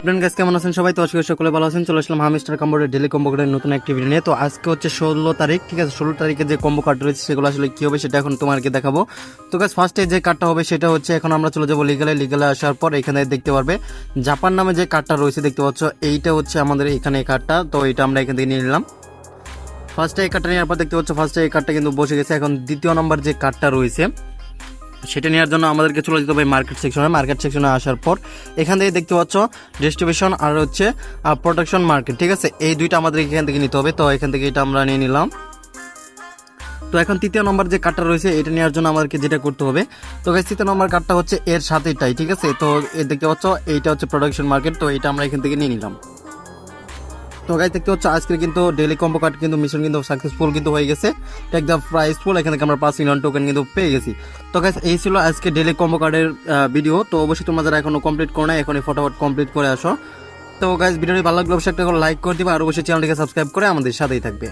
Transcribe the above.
Friend guys কেমন আছেন সবাই? তো আজকে সকলে ভালো আছেন। চলে আসলাম হামিস্টার কম্বোর্ডের ডেলি কম্বো কার্ডের নতুন একটি ভিডিও নিয়ে। তো আজকে হচ্ছে 16 তারিখ, ঠিক আছে? 16 তারিখে যে কম্বো কার্ড রয়েছে সেগুলো আসলে কি হবে সেটা এখন তোমাকে দেখাবো। তো গাইস ফার্স্টে যে কার্ডটা হবে সেটা হচ্ছে, এখন আমরা চলে যাবো লিগালে আসার পর এখানে দেখতে পারবে জাপান নামে যে কার্ডটা রয়েছে, দেখতে পাচ্ছ এইটা হচ্ছে আমাদের এখানে এই কার্ডটা। তো এটা আমরা এখান থেকে নিয়ে নিলাম। ফার্স্টে এই কার্ডটা নেওয়ার পর দেখতে পাচ্ছ ফার্স্টে এই কার্ডটা কিন্তু বসে গেছে। এখন দ্বিতীয় নম্বর যে কার্ডটা রয়েছে সেটা নেওয়ার জন্য আমাদেরকে চলে যেতে হবে মার্কেট সেকশনে আসার পর এখান থেকে দেখতে পাচ্ছ ডিস্ট্রিবিউশন আর হচ্ছে প্রোডাকশন মার্কেট, ঠিক আছে? এই দুইটা আমাদের এখান থেকে নিতে হবে। তো এখান থেকে এটা আমরা নিয়ে নিলাম। তো এখন তৃতীয় নম্বর যে কার্ডটা রয়েছে এটা নেওয়ার জন্য আমাদেরকে যেটা করতে হবে, তো গাইস তৃতীয় নম্বর কার্ডটা হচ্ছে এর সাথেটাই, ঠিক আছে? তো দেখতে পাচ্ছ এইটা হচ্ছে প্রোডাকশন মার্কেট, তো এটা আমরা এখান থেকে নিয়ে নিলাম। তো গাইস দেখতে হচ্ছে আজকে কিন্তু ডেইলি কম্বো কার্ড কিন্তু মিশন কিন্তু সাকসেসফুল কিন্তু হয়ে গেছে। টেক দ্য প্রাইস ফুল, এখান থেকে আমরা 5 মিলিয়ন টোকেন কিন্তু পেয়ে গেছি। তো গাইস এই ছিল আজকে ডেইলি কম্বো কার্ডের ভিডিও। তো অবশ্যই তোমরা যারা এখনো কমপ্লিট করো না এখনই ফটাফট কমপ্লিট করে আসো। তো গাইস ভিডিওটি ভালো লাগলে অবশ্যই একটা লাইক করে দিবা আর অবশ্যই চ্যানেলটিকে সাবস্ক্রাইব করে আমাদের সাথেই থাকবে।